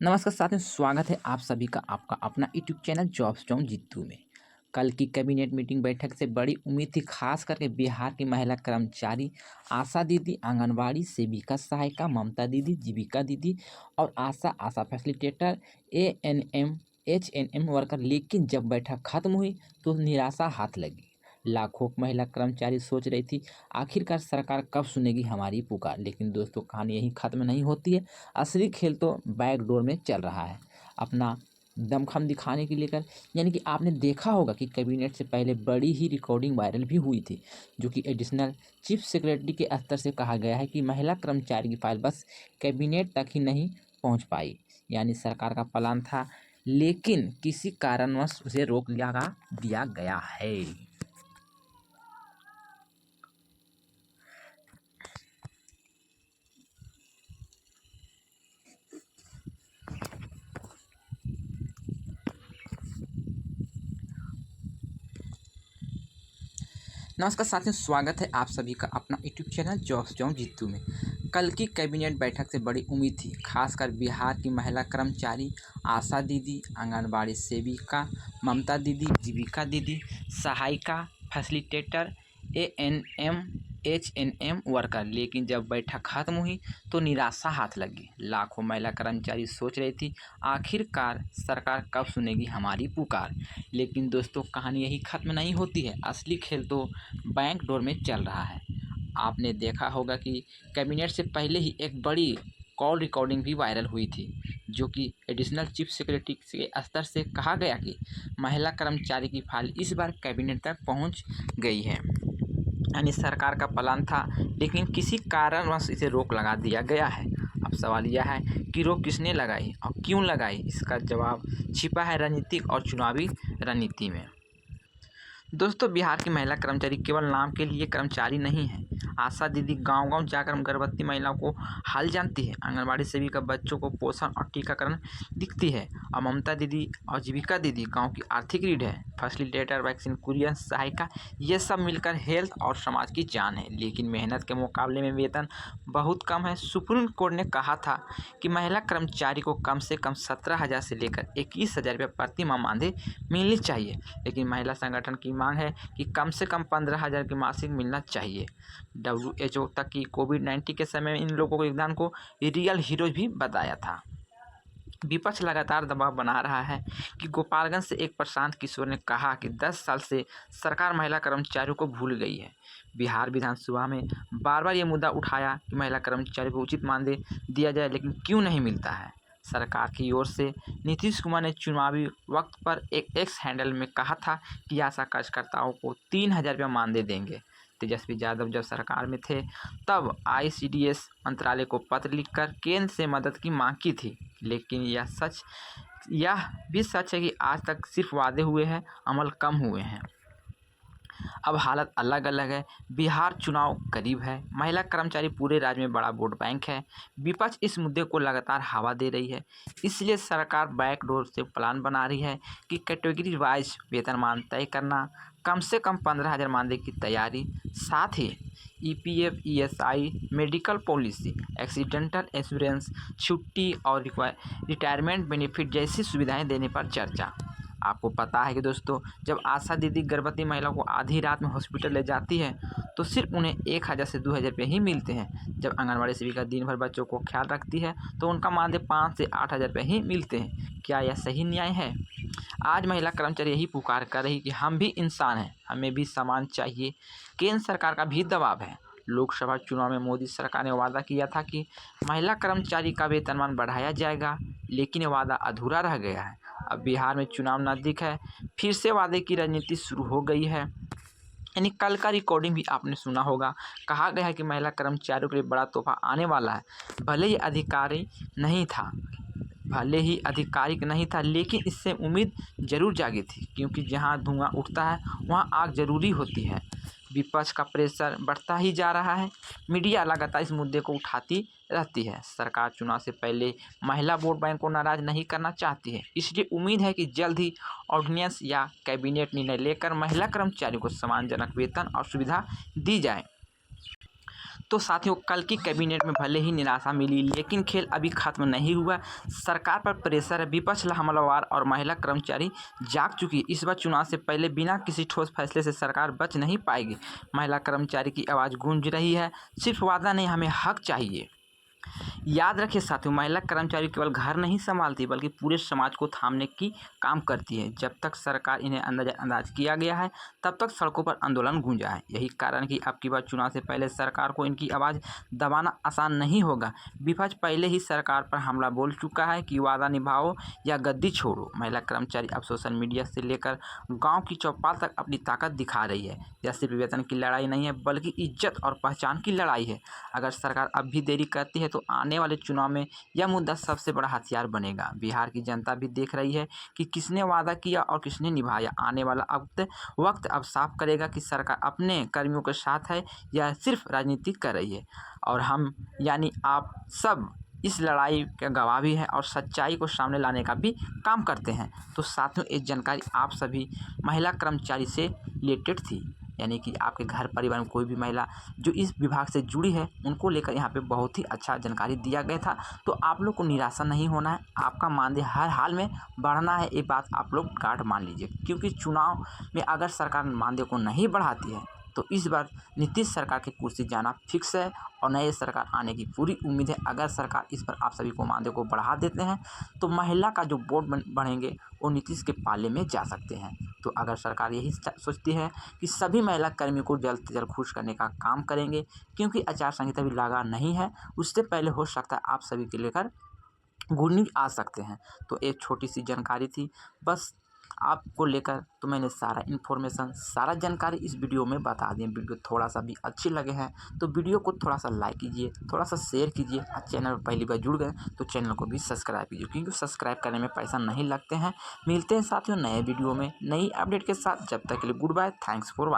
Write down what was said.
नमस्कार साथियों, स्वागत है आप सभी का आपका अपना YouTube channel jobs John Jitu में। कल की कैबिनेट मीटिंग बैठक से बड़ी उम्मीद थी, खास करके बिहार की महिला कर्मचारी आशा दीदी, आंगनबाड़ी सेविका सहायिका ममता दीदी, जीविका दीदी और आशा फैसिलिटेटर, एएनएम, एचएनएम वर्कर। लेकिन जब बैठक खत्म हुई तो निराशा हाथ लगी। लाखों महिला कर्मचारी सोच रही थी आखिरकार सरकार कब सुनेगी हमारी पुकार। लेकिन दोस्तों, कहानी यहीं खत्म नहीं होती है। असली खेल तो बैकडोर में चल रहा है, अपना दमखम दिखाने के लिए कर। यानी कि आपने देखा होगा कि कैबिनेट से पहले बड़ी ही रिकॉर्डिंग वायरल भी हुई थी, जो कि एडिशनल चीफ सेक्रेटरी के स्तर से कहा गया है कि महिला कर्मचारी की फाइल बस कैबिनेट तक ही नहीं पहुंच पाई। यानी सरकार का प्लान था, लेकिन किसी कारणवश उसे रोक दिया गया है। नमस्कार साथियों, स्वागत है आप सभी का अपना YouTube channel jobs John Jitu में। कल की कैबिनेट बैठक से बड़ी उम्मीद थी, खासकर बिहार की महिला कर्मचारी आशा दीदी, आंगनबाड़ी सेविका ममता दीदी, जीविका दीदी, सहायिका फैसिलिटेटर, एएनएम, एचएनएम वर्कर। लेकिन जब बैठक खत्म हुई तो निराशा हाथ लगी। लाखों महिला कर्मचारी सोच रही थी आखिरकार सरकार कब सुनेगी हमारी पुकार। लेकिन दोस्तों, कहानी यही खत्म नहीं होती है। असली खेल तो बैंक डोर में चल रहा है। आपने देखा होगा कि कैबिनेट से पहले ही एक बड़ी कॉल रिकॉर्डिंग भी वायरल हुई थी, जो कि एडिशनल चीफ सेक्रेटरी के स्तर से कहा गया कि महिला कर्मचारी की फाइल इस बार कैबिनेट तक पहुंच गई है। यानी सरकार का प्लान था, लेकिन किसी कारणवश इसे रोक लगा दिया गया है। अब सवाल यह है कि रोक किसने लगाई और क्यों लगाई। इसका जवाब छिपा है राजनीतिक और चुनावी रणनीति में। दोस्तों, बिहार की महिला कर्मचारी केवल नाम के लिए कर्मचारी नहीं है। आशा दीदी गांव-गांव जाकर गर्भवती महिलाओं को हाल जानती है। आंगनबाड़ी सेविका बच्चों को पोषण और टीकाकरण दिखती है। और ममता दीदी और जीविका दीदी गांव की आर्थिक रीढ़ है। फैसिलिटेटर, वैक्सीन कुरियर सहायिका, ये सब मिलकर हेल्थ और समाज की जान है। लेकिन मेहनत के मुकाबले में वेतन बहुत कम है। सुप्रीम कोर्ट ने कहा था कि महिला कर्मचारी को कम से कम 17,000 से लेकर 21,000 रुपये प्रति माह मानदेय मिलनी चाहिए। लेकिन महिला संगठन की मांग है कि कम से कम 15,000 की मासिक मिलना चाहिए। WHO तक की कोविड-19 के समय में इन लोगों के योगदान को रियल हीरोज भी बताया था। विपक्ष लगातार दबाव बना रहा है कि गोपालगंज से एक प्रशांत किशोर ने कहा कि 10 साल से सरकार महिला कर्मचारियों को भूल गई है। बिहार विधानसभा में बार बार ये मुद्दा उठाया कि महिला कर्मचारियों को उचित मानदेय दिया जाए, लेकिन क्यों नहीं मिलता है। सरकार की ओर से नीतीश कुमार ने चुनावी वक्त पर एक एक्स हैंडल में कहा था कि आशा कार्यकर्ताओं को 3,000 रुपया मानदेय देंगे। तेजस्वी यादव जब सरकार में थे तब ICDS मंत्रालय को पत्र लिखकर केंद्र से मदद की मांग की थी। लेकिन यह भी सच है कि आज तक सिर्फ वादे हुए हैं, अमल कम हुए हैं। अब हालत अलग अलग है। बिहार चुनाव करीब है। महिला कर्मचारी पूरे राज्य में बड़ा वोट बैंक है। विपक्ष इस मुद्दे को लगातार हवा दे रही है। इसलिए सरकार बैकडोर से प्लान बना रही है कि कैटेगरी वाइज वेतनमान तय करना, कम से कम 15,000 मानदेय की तैयारी, साथ ही EPF, ESI, medical policy, accidental insurance, छुट्टी और रिटायरमेंट बेनिफिट जैसी सुविधाएं देने पर चर्चा। आपको पता है कि दोस्तों, जब आशा दीदी गर्भवती महिला को आधी रात में हॉस्पिटल ले जाती है तो सिर्फ उन्हें 1,000 से 2,000 रुपये ही मिलते हैं। जब आंगनबाड़ी सेविका दिन भर बच्चों को ख्याल रखती है तो उनका मानदेय 5 से 8,000 रुपये ही मिलते हैं। क्या यह सही न्याय है? आज महिला कर्मचारी यही पुकार कर रही कि हम भी इंसान हैं, हमें भी सम्मान चाहिए। केंद्र सरकार का भी दबाव है। लोकसभा चुनाव में मोदी सरकार ने वादा किया था कि महिला कर्मचारी का वेतनमान बढ़ाया जाएगा, लेकिन ये वादा अधूरा रह गया है। अब बिहार में चुनाव नज़दीक है, फिर से वादे की राजनीति शुरू हो गई है। यानी कल का रिकॉर्डिंग भी आपने सुना होगा। कहा गया है कि महिला कर्मचारियों के लिए बड़ा तोहफा आने वाला है। भले ही आधिकारिक नहीं था, लेकिन इससे उम्मीद जरूर जागी थी, क्योंकि जहां धुआं उठता है वहां आग जरूरी होती है। विपक्ष का प्रेशर बढ़ता ही जा रहा है। मीडिया लगातार इस मुद्दे को उठाती रहती है। सरकार चुनाव से पहले महिला वोट बैंक को नाराज नहीं करना चाहती है, इसलिए उम्मीद है कि जल्द ही ऑर्डिनेंस या कैबिनेट निर्णय लेकर महिला कर्मचारियों को सम्मानजनक वेतन और सुविधा दी जाए। तो साथियों, कल की कैबिनेट में भले ही निराशा मिली, लेकिन खेल अभी खत्म नहीं हुआ। सरकार पर प्रेशर है, विपक्ष हमलावर और महिला कर्मचारी जाग चुकी है। इस बार चुनाव से पहले बिना किसी ठोस फैसले से सरकार बच नहीं पाएगी। महिला कर्मचारी की आवाज़ गूंज रही है, सिर्फ वादा नहीं, हमें हक चाहिए। याद रखिए साथियों, महिला कर्मचारी केवल घर नहीं संभालती बल्कि पूरे समाज को थामने की काम करती है। जब तक सरकार इन्हें नज़रअंदाज किया गया है, तब तक सड़कों पर आंदोलन गूंजा है। यही कारण कि अब की बार चुनाव से पहले सरकार को इनकी आवाज़ दबाना आसान नहीं होगा। विपक्ष पहले ही सरकार पर हमला बोल चुका है कि वादा निभाओ या गद्दी छोड़ो। महिला कर्मचारी अब सोशल मीडिया से लेकर गाँव की चौपाल तक अपनी ताकत दिखा रही है। यह सिर्फ वेतन की लड़ाई नहीं है, बल्कि इज्जत और पहचान की लड़ाई है। अगर सरकार अब भी देरी करती है तो आने वाले चुनाव में यह मुद्दा सबसे बड़ा हथियार बनेगा। बिहार की जनता भी देख रही है कि किसने वादा किया और किसने निभाया। आने वाला वक्त अब साफ करेगा कि सरकार अपने कर्मियों के साथ है या सिर्फ राजनीति कर रही है। और हम यानी आप सब इस लड़ाई के गवाह भी हैं और सच्चाई को सामने लाने का भी काम करते हैं। तो साथियों, ये जानकारी आप सभी महिला कर्मचारी से रिलेटेड थी, यानी कि आपके घर परिवार में कोई भी महिला जो इस विभाग से जुड़ी है, उनको लेकर यहाँ पे बहुत ही अच्छा जानकारी दिया गया था। तो आप लोग को निराशा नहीं होना है, आपका मानदेय हर हाल में बढ़ना है, ये बात आप लोग गांठ मान लीजिए। क्योंकि चुनाव में अगर सरकार मानदेय को नहीं बढ़ाती है तो इस बार नीतीश सरकार की कुर्सी जाना फिक्स है और नए सरकार आने की पूरी उम्मीद है। अगर सरकार इस पर आप सभी को मानदेय को बढ़ा देते हैं तो महिला का जो वोट बढ़ेंगे वो नीतीश के पाले में जा सकते हैं। तो अगर सरकार यही सोचती है कि सभी महिला कर्मियों को जल्द से जल्द खुश करने का काम करेंगे, क्योंकि आचार संहिता भी लगा नहीं है, उससे पहले हो सकता है आप सभी के लेकर गुड न्यूज़ आ सकते हैं। तो एक छोटी सी जानकारी थी बस आपको लेकर, तो मैंने सारा इन्फॉर्मेशन, सारा जानकारी इस वीडियो में बता दी। वीडियो थोड़ा सा भी अच्छी लगे हैं तो वीडियो को थोड़ा सा लाइक कीजिए, थोड़ा सा शेयर कीजिए। चैनल पर पहली बार जुड़ गए तो चैनल को भी सब्सक्राइब कीजिए, क्योंकि सब्सक्राइब करने में पैसा नहीं लगते हैं। मिलते हैं साथियों नए वीडियो में नई अपडेट के साथ। जब तक के लिए good bye, thanks for watching.